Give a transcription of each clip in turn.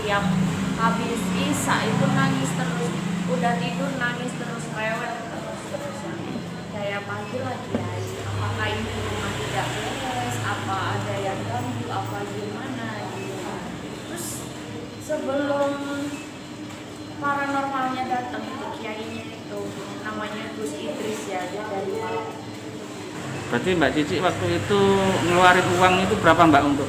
tiap habis isa itu nangis terus, udah tidur nangis terus, rewel terus kayak panggil lagi ya, apakah ini rumah tidak beres, apa ada yang ganggu, apa gimana gitu. Terus sebelum paranormalnya datang itu kiainya itu namanya Gus Idris ya, dia dari Malang. Berarti Mbak Cici waktu itu ngeluarin uang itu berapa Mbak untuk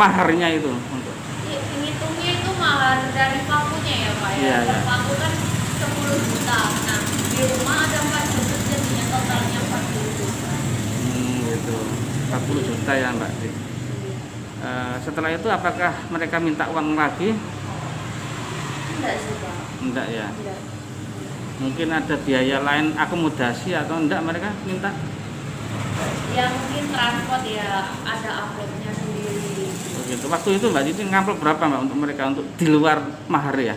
maharnya itu? Untuk Ngitungnya itu mahar dari pakunya ya Pak ya. Iya. Paku kan 10 juta. Nah di rumah ada 4 juta, jadinya totalnya 40 juta. Gitu. 40 juta ya Mbak. Setelah itu apakah mereka minta uang lagi? Enggak sih Pak. Enggak ya. Enggak. Mungkin ada biaya lain akomodasi atau enggak mereka minta? Ya mungkin transport ya, ada uploadnya sendiri. Begitu. Waktu itu Mbak Cici ngamplop berapa Mbak untuk mereka untuk di luar mahar ya?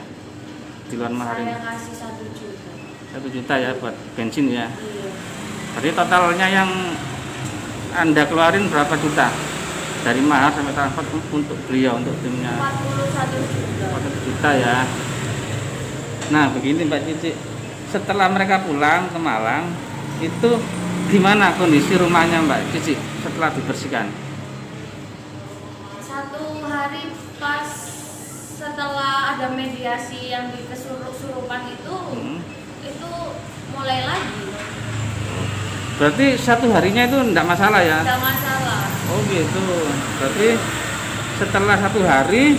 Di luar mahar ini. Saya ngasih 1 juta. 1 juta ya buat bensin ya. Iya. Jadi totalnya yang Anda keluarin berapa juta? Dari mahar sampai transport untuk beliau, untuk timnya? 41 juta. 41 juta ya. Nah begini Mbak Cici, setelah mereka pulang ke Malang, itu gimana kondisi rumahnya Mbak Cici setelah dibersihkan? Satu hari pas setelah ada mediasi yang di kesurupan itu mulai lagi. Berarti satu harinya itu enggak masalah ya? Tidak masalah. Oh gitu. Berarti setelah satu hari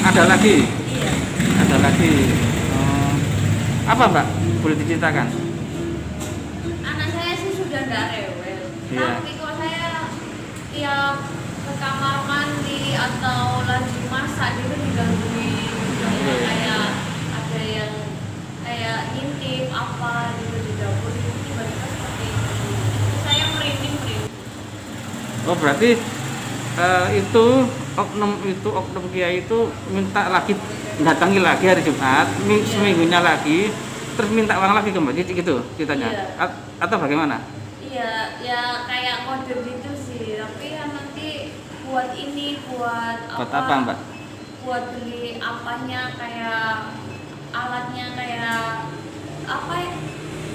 ada lagi? Iya. Ada lagi. Apa Mbak? Boleh diceritakan? Anak saya sih sudah nggak rewel. Iya. Tapi kok saya tiap ke kamar mandi atau lagi masak gitu digangguin. Iya. Kayak ada yang kayak ngintip apa gitu di dapur, tiba-tiba seperti itu. Saya merinding. Oh berarti oknum kiai itu minta lagi, datangi lagi hari Jumat, seminggunya lagi, terus minta uang lagi ke Mbak Cici gitu ceritanya? Iya. Atau bagaimana? Iya, ya kayak kode gitu sih. Tapi ya nanti buat ini, buat Apa Mbak? Buat beli apanya, kayak alatnya, kayak apa ya?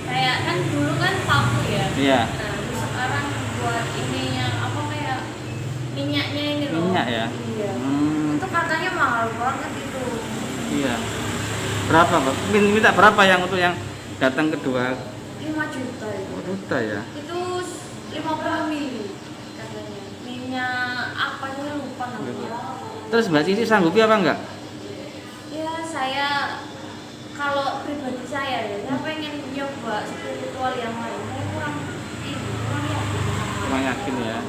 Kayak kan dulu kan paku ya. Iya. Nah, terus sekarang buat ininya apa, kayak minyaknya ini loh. Minyak ya? Iya. Itu katanya mahal banget itu. Iya. Berapa Mbak? Minta berapa yang untuk yang datang kedua? 5 juta itu. 5 juta ya? Itu 50 mili katanya. Minyak apa juga lupa namanya. Terus Mbak Cici sanggupi apa enggak? Ya saya kalau pribadi saya ya, saya pengen nyoba spiritual yang lain. Saya kurang yakin sama. Kurang yakin ya.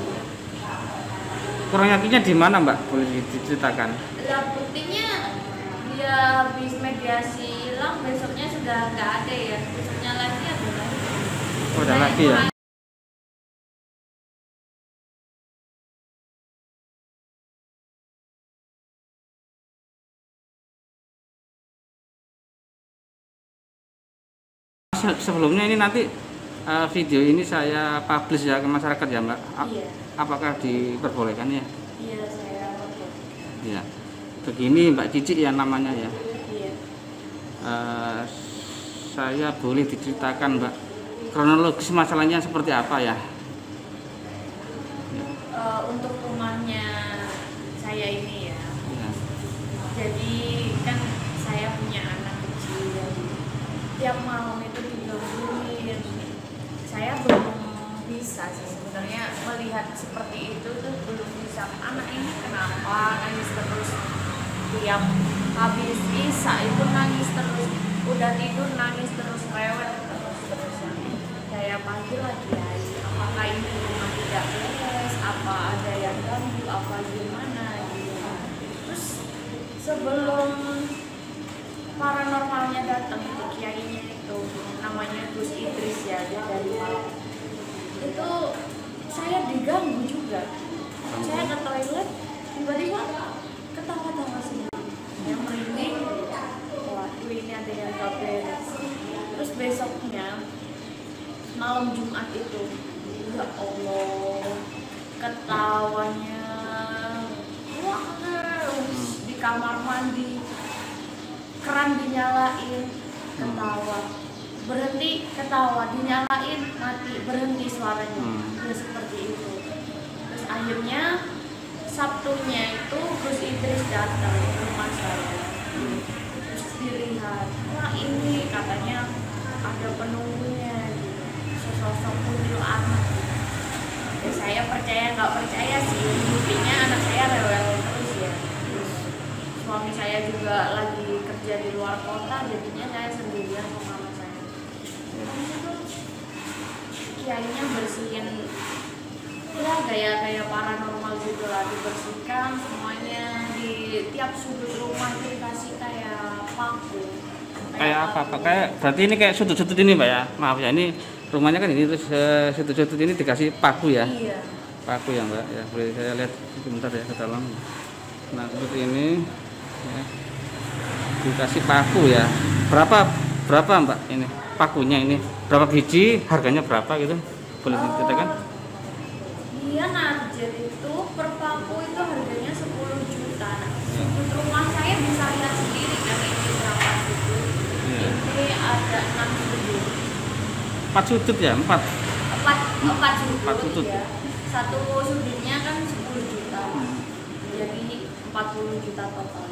Kurang yakinnya di mana Mbak? Boleh diceritakan? Lah buktinya dia habis mediasi hilang, besoknya sudah nggak ada ya. Besoknya lagi ada lagi. Oh, ada lagi ya? Sebelumnya ini nanti video ini saya publish ya ke masyarakat ya Mbak? Iya. Apakah diperbolehkan ya? Iya, saya pakai. Iya. Begini Mbak Cici ya namanya ya. Iya. Saya boleh diceritakan Mbak kronologis masalahnya seperti apa ya? Untuk rumahnya saya ini ya. Ya. Jadi kan saya punya anak kecil, tiap malam itu digangguin. Saya belum bisa sih sebenarnya melihat seperti itu tuh, belum bisa. Anak ini kenapa nangis terus, tiap habis isa itu nangis terus, udah tidur nangis terus, rewel terus kayak panggil lagi ya, apakah ini rumah tidak beres, apa ada yang ganggu, apa gimana gitu. Terus sebelum paranormalnya datang itu kiainya itu namanya Gus Idris ya, dia dari Malang. Itu saya diganggu juga. Saya ke toilet, tiba-tiba ketawa-tawa sendiri. Saya merinding, waduh ini ada yang gak beres. Terus besoknya malam Jumat itu, ya Allah, ketawanya wah kamar mandi, keran dinyalain, ketawa, berhenti, ketawa, dinyalain, mati, berhenti suaranya. Ya seperti itu. Terus akhirnya Sabtunya itu Gus Idris datang ke rumah saya. Terus dilihat, wah ini katanya ada penunggunya gitu, sesosok kutil anak gitu. Ya saya percaya nggak percaya sih, buktinya anak saya rewel terus ya. Terus suami saya juga lagi kerja di luar kota, jadinya saya sendirian sama anak saya. Terus itu kiainya bersihin ya gaya-gaya paranormal gitu lah, dibersihkan semuanya, di tiap sudut rumah itu dikasih kayak paku. Kayak apa? Kayak berarti ini kayak sudut-sudut ini Mbak ya. Maaf ya, ini rumahnya kan ini, terus sudut-sudut ini dikasih paku ya. Iya. Paku ya Mbak ya. Boleh saya lihat sebentar ya ke dalam. Nah seperti ini ya. Dikasih paku ya. Berapa Mbak ini pakunya ini? Berapa biji? Harganya berapa gitu? Boleh diceritakan? Dia narjet itu per paku itu harganya 10 juta. Nah, sudut rumah saya bisa lihat sendiri kan ini berapa sudut. Iya. Ini ada 6 sudut. 4 sudut ya? 4 Sudut. 4 sudut. Ya. Satu sudutnya kan 10 juta. Jadi 40 juta total.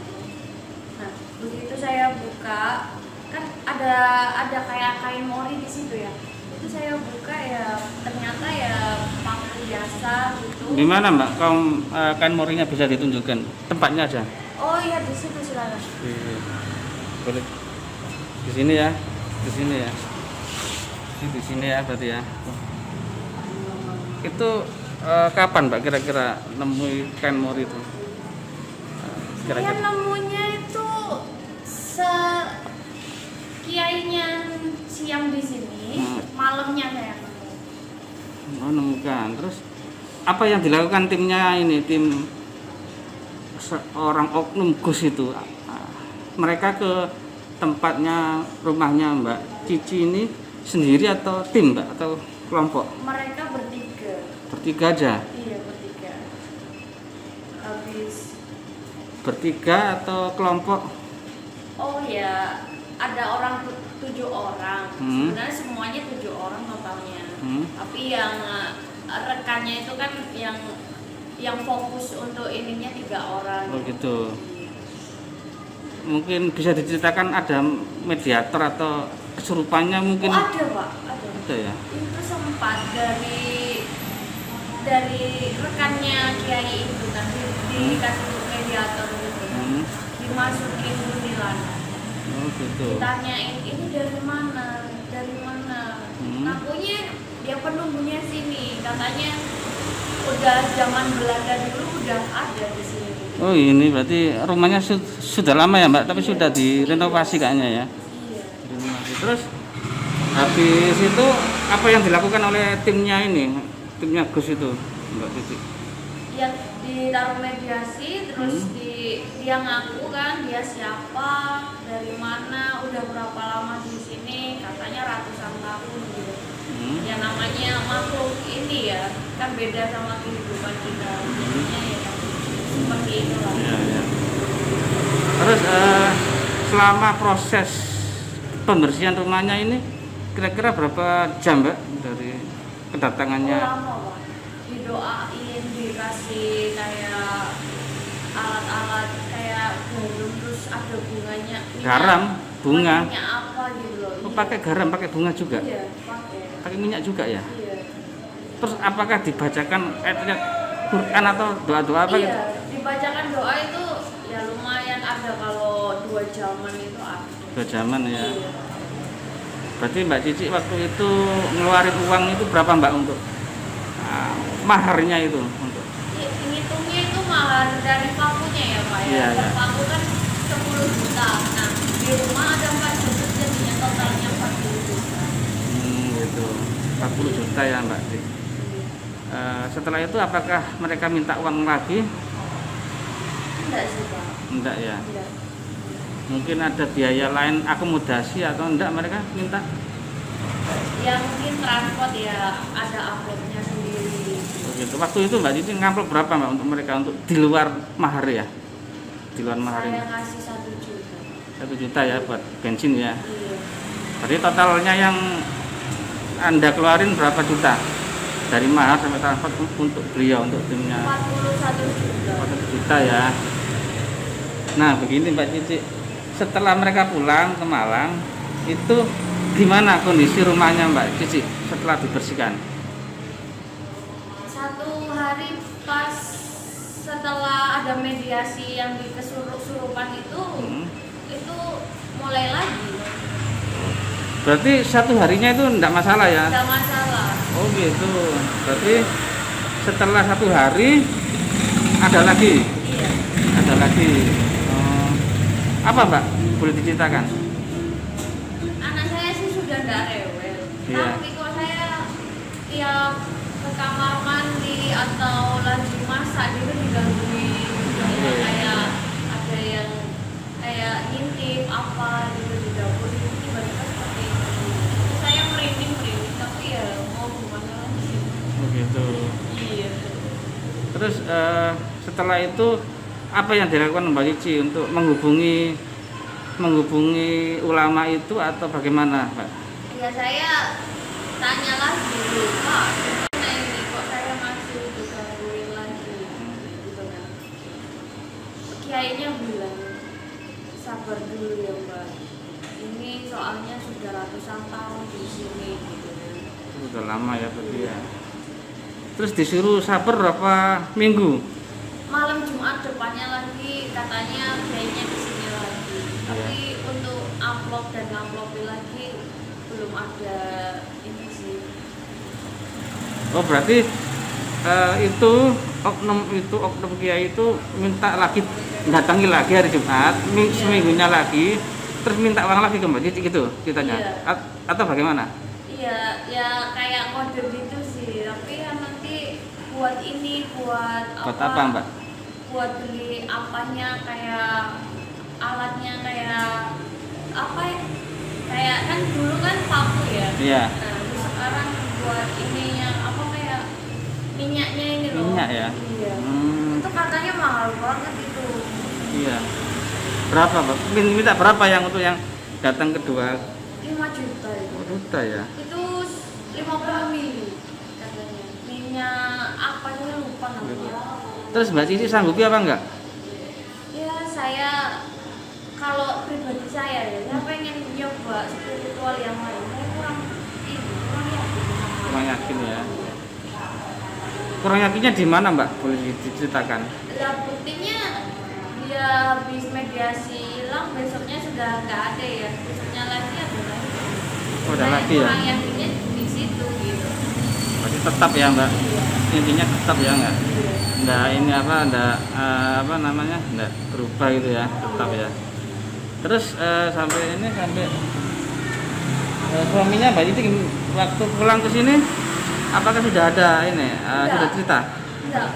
Nah, begitu saya buka kan ada kayak kain mori di situ ya. Itu saya buka ya ternyata ya paku biasa gitu. Di mana Mbak? Kain morinya bisa ditunjukkan tempatnya aja. Oh iya di situ silakan. Boleh. Di sini ya. Di sini ya. Di sini ya berarti ya. Itu kapan Mbak kira-kira nemu kain mori itu? Saya nemunya itu kiainya siang di sini, malamnya saya nemu. Oh, nemukan. Terus apa yang dilakukan timnya ini, tim seorang oknum Gus itu? Mereka ke tempatnya, rumahnya Mbak Cici ini sendiri atau tim Mbak atau kelompok? Mereka bertiga. Bertiga aja? Iya bertiga. Habis. Bertiga atau kelompok? Oh ya, ada orang 7 orang. Sebenarnya semuanya 7 orang totalnya. Tapi yang rekannya itu kan yang fokus untuk ininya 3 orang. Oh gitu. Mungkin bisa diceritakan ada mediator atau kesurupannya mungkin? Oh ada Pak, ada. Ada ya? Itu sempat dari rekannya Kiai itu kan dikasih mediator gitu kan. Dimasukin Bunilan. Oh gitu. Ditanyain ini dari mana? Ngakunya dia penunggunya sini, katanya udah zaman Belanda dulu udah ada di sini. Oh ini berarti rumahnya sudah lama ya Mbak, tapi iya, sudah direnovasi kayaknya ya. Iya. Terus habis itu apa yang dilakukan oleh timnya Gus itu Mbak Cici? Ya ditaruh mediasi, terus dia ngaku kan dia siapa, dari mana, udah berapa lama di sini, katanya ratusan tahun gitu. Ya namanya makhluk ini ya, kan beda sama kehidupan kita, jadinya ya seperti itulah. Ya. Terus selama proses pembersihan rumahnya ini kira-kira berapa jam Mbak dari kedatangannya? Lama Pak, didoain, dikasih kayak alat-alat kayak garam, terus ada bunganya, Garam, bunga. Minyak apa gitu loh. Oh, pakai garam, pakai bunga juga? Iya, pakai. Pakai minyak juga ya? Iya. Terus apakah dibacakan Quran atau doa-doa apa gitu? Iya, dibacakan doa itu ya lumayan ada, kalau 2 jaman itu ada. 2 jaman ya. Iya. Berarti Mbak Cici waktu itu ngeluarin uang itu berapa Mbak untuk maharnya itu? Untuk Ngitungnya itu mahar dari pakunya ya Pak ya. Iya, iya. Paku kan 10 juta. Nah, di rumah ada 4 juta, jadinya totalnya 40 juta. Gitu. 40 juta ya Mbak Cici. Setelah itu apakah mereka minta uang lagi? Enggak sih Pak. Enggak ya. Enggak. Mungkin ada biaya lain akomodasi atau enggak mereka minta? Ya mungkin transport ya ada uploadnya sendiri. Begitu. Waktu itu Mbak Cici ngamplop berapa Mbak untuk mereka untuk di luar mahar ya? di luar mahar ini? Saya ngasih 1 juta. 1 juta ya buat bensin ya. Iya. Jadi totalnya yang Anda keluarin berapa juta? Dari mahar sampai transport untuk beliau, untuk timnya? 41 juta. 41 juta ya. Nah begini Mbak Cici, setelah mereka pulang ke Malang, itu gimana kondisi rumahnya Mbak Cici setelah dibersihkan? 1 hari pas setelah ada mediasi yang di kesurupan itu, itu mulai lagi. Berarti 1 harinya itu enggak masalah ya? Tidak masalah. Oh gitu. Berarti setelah 1 hari ada lagi? Iya. Ada lagi. Apa Mbak? Boleh diceritakan? Anak saya sih sudah tidak rewel. Iya. Tapi kok saya tiap ke kamar mandi atau lagi masak gitu digangguin. Kayak ada yang kayak ngintip apa gitu di dapur, tiba-tiba seperti itu. Saya merinding, tapi ya mau gimana lagi. Oh gitu. Iya. Terus setelah itu apa yang dilakukan Mbak Cici untuk menghubungi ulama itu atau bagaimana Mbak? Ya saya tanya lagi, Pak, gimana ini kok saya masih digangguin lagi gitu kan. Kiainya bilang sabar dulu ya Mbak, ini soalnya sudah ratusan tahun di sini gitu kan. Sudah lama ya berarti ya. Terus disuruh sabar berapa minggu? Malam Jumat depannya lagi katanya kiainya di sini lagi. Tapi untuk amplop dan ngamplopin lagi belum ada ini sih. Oh berarti oknum kiai itu minta lagi, datangi lagi hari Jumat, seminggunya lagi, terus minta uang lagi ke Mbak Cici gitu ceritanya? Iya. Atau bagaimana? Iya, ya kayak kode gitu sih. Tapi ya nanti buat ini, buat apa Mbak? Buat beli apanya, kayak alatnya, kayak apa ya? Kayak kan dulu kan paku ya. Iya. Nah, terus sekarang buat ininya apa, kayak minyaknya ini loh. Minyak ya? Iya. Itu katanya mahal banget itu. Iya. Berapa Mbak? Minta berapa yang untuk yang datang kedua? 5 juta itu. 5 juta ya? Itu 50 mili katanya. Minyak apanya lupa namanya. Terus Mbak Cici sanggupi apa enggak? Ya saya, kalau pribadi saya ya, saya pengen nyoba spiritual yang lain. Saya kurang yakin. Kurang yakin ya. Kurang yakinnya di mana Mbak? Boleh diceritakan? Lah buktinya dia habis mediasi hilang, besoknya sudah nggak ada ya. Besoknya lagi ada lagi. Oh, ada lagi ya? Kurang yakinnya di situ gitu. Berarti tetap ya Mbak? Intinya tetap ya enggak? Enggak ini apa namanya? Enggak berubah gitu ya, tetap ya. Terus sampai suaminya Mbak Cici waktu pulang ke sini apakah sudah ada ini sudah cerita? Enggak,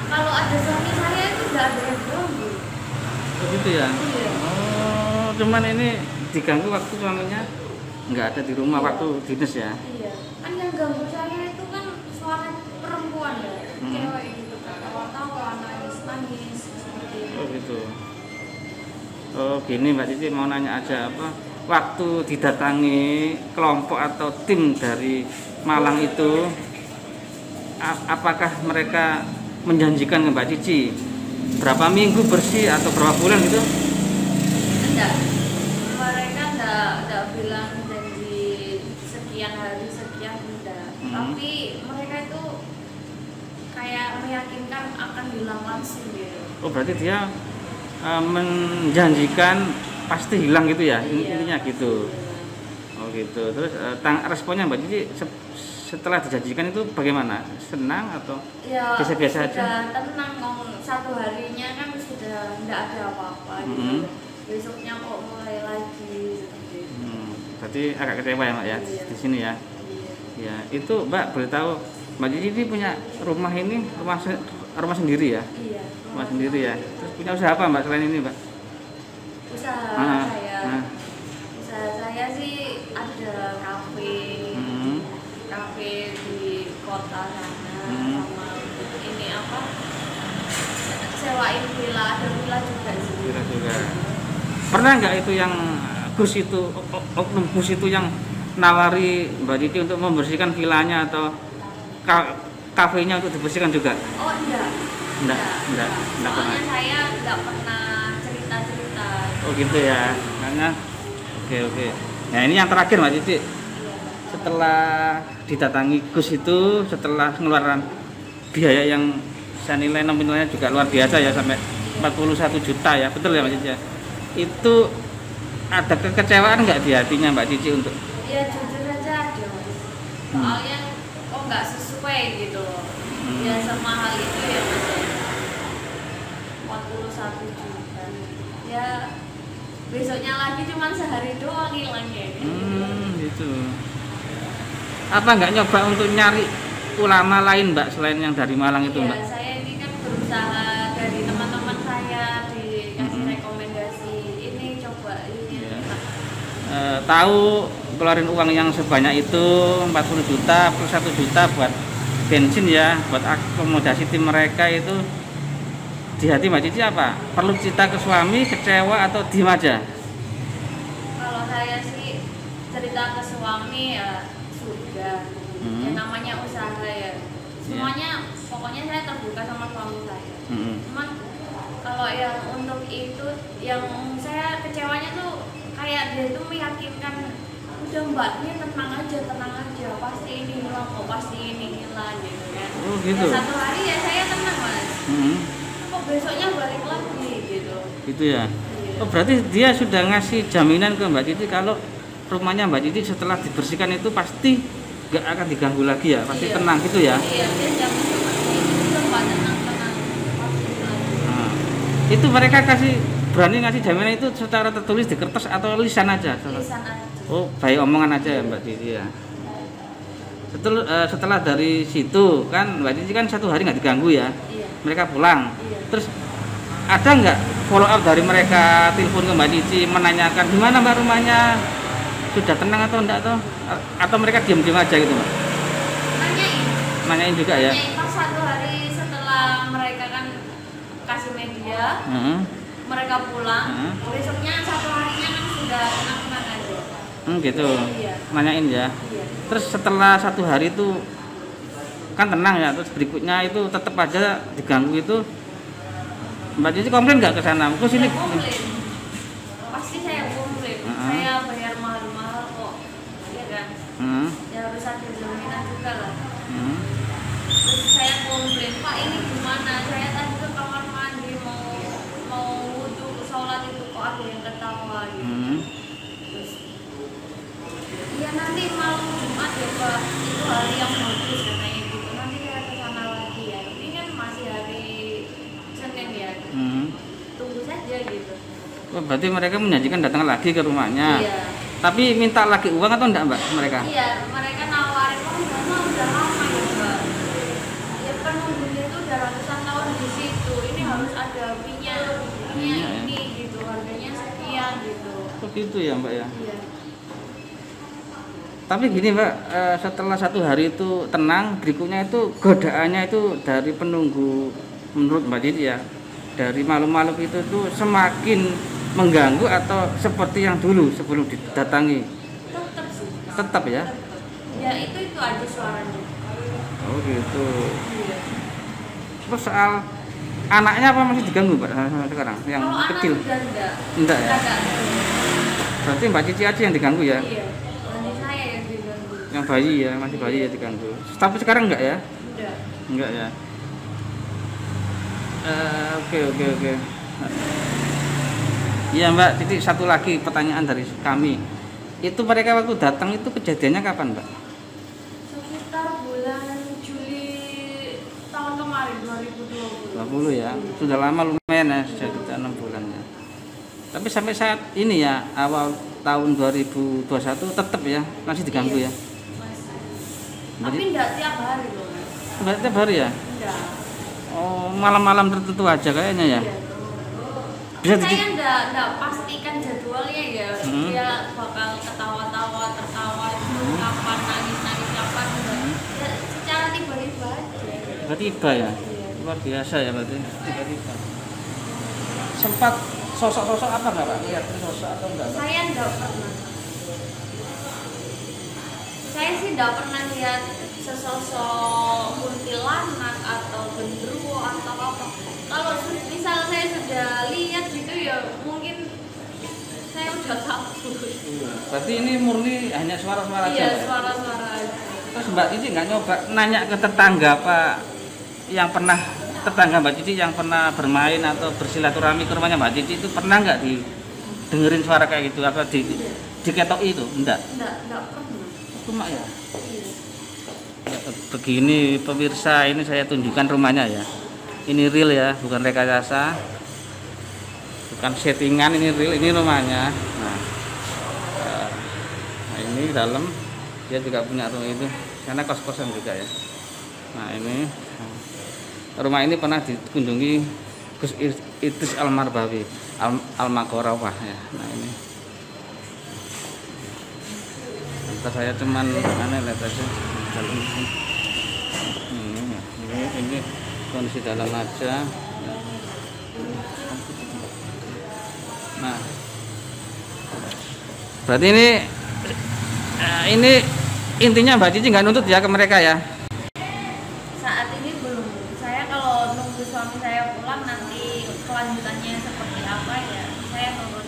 kalau ada suami saya itu enggak ada yang ganggu. Begitu ya? Iya. Oh, cuman ini diganggu waktu suaminya nggak ada di rumah waktu dinas ya? Iya. Kan yang ganggu saya itu kan suara perempuan ya, cewek gitu kan, tawa-tawa, nangis seperti itu. Oh gitu. Oh gini Mbak Cici mau nanya aja apa? Waktu didatangi kelompok atau tim dari Malang itu, apakah mereka menjanjikan ke Mbak Cici berapa minggu bersih atau berapa bulan gitu? Enggak. Mereka enggak bilang janji sekian hari sekian, enggak. Tapi mereka itu kayak meyakinkan akan hilang langsung gitu. Oh berarti dia menjanjikan pasti hilang gitu ya? Iya. Intinya gitu. Oh gitu. Terus responnya Mbak Cici setelah dijanjikan itu bagaimana? Senang atau Ya, biasa-biasa aja? sudah tenang, satu harinya kan sudah enggak ada apa-apa gitu. Besoknya kok mulai lagi seperti itu. Berarti agak kecewa ya Mbak ya? Iya. Di sini ya? Iya. Ya itu Mbak boleh tahu Mbak Cici ini punya rumah ini rumah sendiri ya? Iya. Rumah sendiri ya. Terus punya usaha apa Mbak selain ini Mbak? Usaha saya sih ada kafe di kota sana, sama ini apa, sewa nyewain villa, ada villa juga sih. Villa juga. Pernah nggak itu yang Gus itu, oknum Gus itu yang nawari Mbak Cici untuk membersihkan villanya atau kafenya untuk dibersihkan juga? Oh enggak. Enggak Soalnya pernah. saya enggak pernah cerita-cerita. Oh gitu ya. Karena oke. Nah ini yang terakhir Mbak Cici. Setelah didatangi Gus itu, setelah ngeluaran biaya yang saya nilai nominalnya juga luar biasa ya, sampai 41 juta ya, betul ya Mbak Cici? Itu ada kekecewaan nggak di hatinya Mbak Cici untuk? Ya jujur aja ada, soalnya kok nggak sesuai gitu loh. Ya semahal itu ya Mas ya, 41 juta. Ya besoknya lagi cuma sehari doang hilangnya. Gitu. Apa nggak nyoba untuk nyari ulama lain Mbak selain yang dari Malang itu Mbak? Ya saya ini kan berusaha dari teman-teman saya dikasih rekomendasi ini coba ini. Ya. Tahu keluarin uang yang sebanyak itu 40 juta plus 1 juta buat bensin ya, buat akomodasi tim mereka, itu di hati Mbak Cici apa? Perlu cerita ke suami, kecewa atau diem aja? Kalau saya sih cerita ke suami ya sudah. Ya namanya usaha ya. Semuanya pokoknya saya terbuka sama suami saya. Cuman kalau yang untuk itu yang saya kecewanya tuh kayak dia itu meyakinkan, udah Mbak ini tenang aja, pasti ini hilang kok, pasti ini hilang gitu kan. Oh gitu. Ya, satu hari ya saya tenang Mas. Kok besoknya balik lagi gitu. Gitu ya. Iya. Oh berarti dia sudah ngasih jaminan ke Mbak Cici kalau rumahnya Mbak Cici setelah dibersihkan itu pasti gak akan diganggu lagi ya, pasti tenang gitu ya. Iya, dia jamin seperti itu Mbak, tenang pasti lagi. Nah, itu mereka berani ngasih jaminan itu secara tertulis di kertas atau lisan aja? Lisan aja. Oh, baik omongan aja ya Mbak Cici ya. Setelah dari situ kan Mbak Cici kan satu hari nggak diganggu ya. Iya. Mereka pulang. Iya. Terus ada nggak follow up dari mereka, telepon ke Mbak Cici menanyakan gimana Mbak rumahnya, sudah tenang atau enggak, atau mereka diam-diam aja gitu Mbak? Nanyain juga ya. Nanyain pas satu hari setelah mereka kan kasih media, mereka pulang, besoknya satu harinya kan sudah tenang-tenang aja. Gitu. Iya. Nanyain ya. Iya. Terus setelah satu hari itu kan tenang ya, terus berikutnya itu tetap aja diganggu itu, Mbak Cici komplain nggak ke sana? Terus ini Komplain. Pasti saya komplain. Saya bayar mahal-mahal kok. Iya kan? Ya harus ada jaminan juga lah. Terus saya komplain, Pak ini gimana? Saya tadi ke kamar mandi mau wudhu sholat itu kok ada yang ketawa gitu. Terus iya nanti malam Jumat ya Pak, itu hari yang bagus katanya gitu. Nanti saya ke sana lagi ya. Ini kan masih hari Senin ya. Tunggu saja gitu. Oh, berarti mereka menjanjikan datang lagi ke rumahnya. Iya. Tapi minta lagi uang atau enggak Mbak mereka? Iya, mereka nawarin, oh Mbak udah lama ya Mbak. Ya penunggunya itu udah ratusan tahun di situ. Ini harus ada fee-nya ini gitu, harganya sekian gitu. Oh gitu ya Mbak ya. Iya. Tapi gini Mbak, setelah satu hari itu tenang, berikutnya itu godaannya itu dari penunggu, menurut Mbak Cici ya, dari makhluk-makhluk itu tuh semakin mengganggu atau seperti yang dulu sebelum didatangi? Tetap sih. Tetap ya? Ya itu aja suaranya. Oh gitu. Iya. Terus soal anaknya apa masih diganggu Mbak sekarang? Yang Kalau kecil? anak udah enggak. Enggak ya? Enggak. Berarti Mbak Cici aja yang diganggu ya? Iya. Nanti saya yang diganggu. Yang bayi ya, masih bayi ya diganggu. Tapi sekarang enggak ya? Udah. Enggak ya. Oke. Iya Mbak, Cici satu lagi pertanyaan dari kami. Itu mereka waktu datang itu kejadiannya kapan Mbak? Sekitar bulan Juli tahun kemarin 2020. 20 ya, sudah lama lumayan ya, sudah kita 6 bulan ya. Tapi sampai saat ini ya, awal tahun 2021 tetap ya, masih diganggu ya? Masih. Tapi enggak tiap hari loh Mas. Enggak tiap hari ya? Enggak. Oh, malam-malam tertentu aja kayaknya ya? Iya. Bisa Saya enggak pastikan jadwalnya ya. Dia bakal ketawa-tawa, tertawa, kapan nangis kapan enggak. Ya, secara tiba-tiba aja. Tiba ya? Iya. luar biasa ya berarti tiba-tiba. Sempat sosok-sosok apa nggak Pak? Lihat sosok atau enggak? Pak? Saya nggak pernah. Saya sih nggak pernah lihat sesosok kuntilanak atau genderuwo atau apa. Kalau misal saya sudah lihat gitu ya mungkin saya udah takut. Berarti ini murni hanya suara-suara aja. Iya, Pak? suara-suara aja. Terus Mbak Cici nggak nyoba nanya ke tetangga Pak yang pernah tetangga Mbak Cici yang pernah bermain atau bersilaturahmi ke rumahnya Mbak Cici itu pernah nggak didengerin suara kayak gitu atau diketoki itu? Enggak. Enggak pernah. Cuma ya. Iya. Begini pemirsa, ini saya tunjukkan rumahnya ya. Ini real ya, bukan rekayasa, bukan settingan, ini real, ini rumahnya. Nah, ini dalam dia juga punya rumah itu, karena kos-kosan juga ya. Nah ini rumah ini pernah dikunjungi Gus Idris Almarbawi Almakorawah ya. Nah ini. Entah saya cuman lihat aja dalam ini kondisi dalam aja ya. Nah berarti ini intinya Mbak Cici nggak nuntut ya ke mereka ya? Saat ini belum. Saya kalau nunggu suami saya pulang nanti kelanjutannya seperti apa ya saya nurut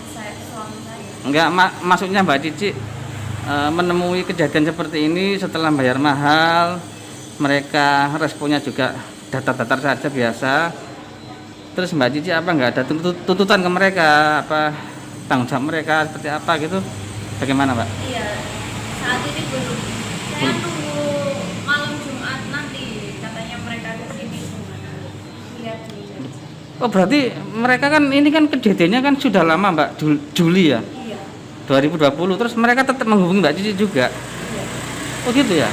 suami saya. Enggak, maksudnya Mbak Cici menemui kejadian seperti ini setelah bayar mahal, mereka responnya juga datar-datar saja biasa. Terus Mbak Cici apa nggak ada tuntutan ke mereka, apa tanggung jawab mereka seperti apa gitu? Bagaimana Mbak? Iya, saat ini belum. Saya nunggu malam Jumat nanti katanya mereka kesini semua. Lihat dulu. Oh berarti mereka kan ini kan kejadiannya kan sudah lama Mbak, Juli ya? Iya. 2020, terus mereka tetap menghubungi Mbak Cici juga? Iya. Oh gitu ya?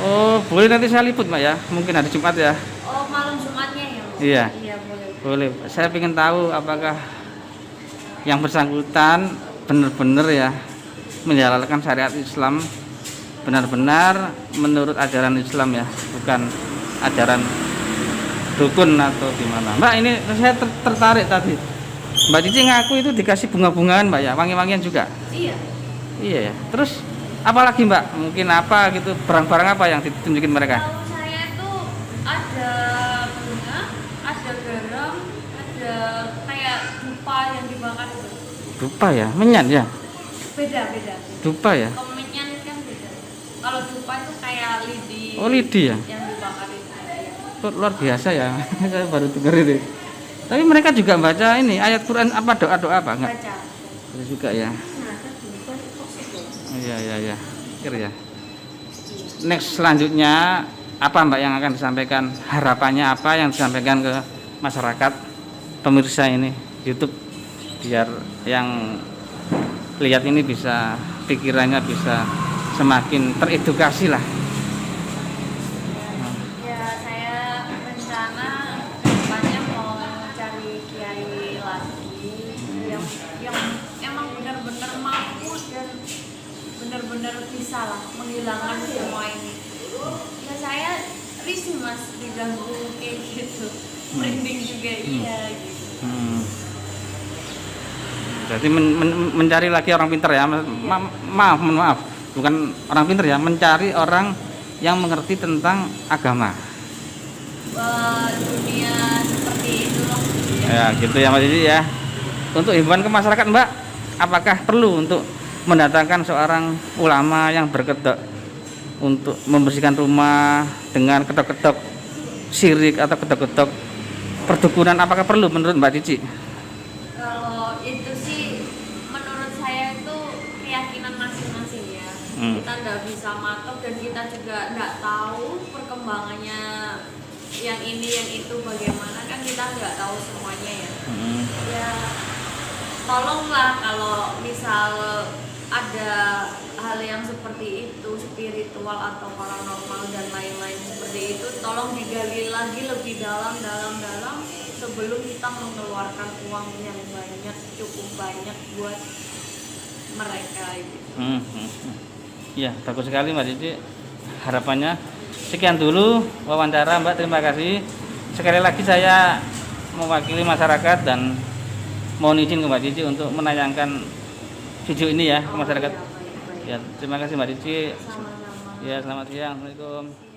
Oh boleh nanti saya liput Mbak ya, mungkin hari Jumat ya? Oh malam Jumatnya ya? Iya. Iya boleh. Boleh, saya ingin tahu apakah yang bersangkutan benar-benar ya menjalankan syariat Islam, benar-benar menurut ajaran Islam ya, bukan ajaran dukun atau gimana. Mbak ini saya tertarik tadi, Mbak Cici ngaku itu dikasih bunga-bungaan Mbak ya, wangi-wangian juga. Iya. Iya ya. Terus apalagi Mbak, mungkin apa gitu, barang-barang apa yang ditunjukin mereka? Kalau saya itu ada bunga, ada garam, ada kayak dupa yang dibakar itu. Dupa ya, menyan ya? Beda. Dupa ya? Kalau menyan kan beda. Kalau dupa itu kayak lidi. Oh lidi ya? Yang dibakar itu. Luar biasa ya. Saya baru dengar ini. Tapi mereka juga baca ini ayat Quran apa doa-doa apa enggak? Baca. Baca juga ya. Nah, dupa itu kok Iya. Pikir ya. Next selanjutnya apa Mbak yang akan disampaikan? Harapannya apa yang disampaikan ke masyarakat pemirsa ini YouTube biar yang lihat ini bisa pikirannya bisa semakin teredukasi lah. Ya saya rencana kedepannya mau cari kiai lagi yang emang benar-benar mampu dan benar-benar bisa lah menghilangkan semua ini. Ya saya risih mas diganggu kayak gitu, merinding juga iya gitu. Jadi mencari lagi orang pintar ya, maaf, bukan orang pintar ya, mencari orang yang mengerti tentang agama. Dunia seperti itu loh. Ya gitu ya Mbak Cici ya. Untuk himbauan ke masyarakat Mbak, apakah perlu untuk mendatangkan seorang ulama yang berkedok untuk membersihkan rumah dengan kedok-kedok syirik atau kedok-kedok perdukunan, apakah perlu menurut Mbak Cici? Kalau itu sih menurut saya itu keyakinan masing-masing ya. Kita nggak bisa matok dan kita juga nggak tahu perkembangannya yang ini yang itu bagaimana, kan kita nggak tahu semuanya ya. Ya tolonglah kalau misal ada hal yang seperti itu, spiritual atau paranormal dan lain-lain seperti itu, tolong digali lagi lebih dalam sebelum kita mengeluarkan uang yang banyak, cukup banyak buat mereka gitu. Ya bagus sekali Mbak Cici, harapannya Sekian dulu wawancara Mbak, terima kasih. Sekali lagi saya mewakili masyarakat dan mohon izin ke Mbak Cici untuk menayangkan video ini ya ke masyarakat. Baik, baik. Ya, terima kasih Mbak Cici. Sama-sama. Ya, selamat siang. Assalamualaikum.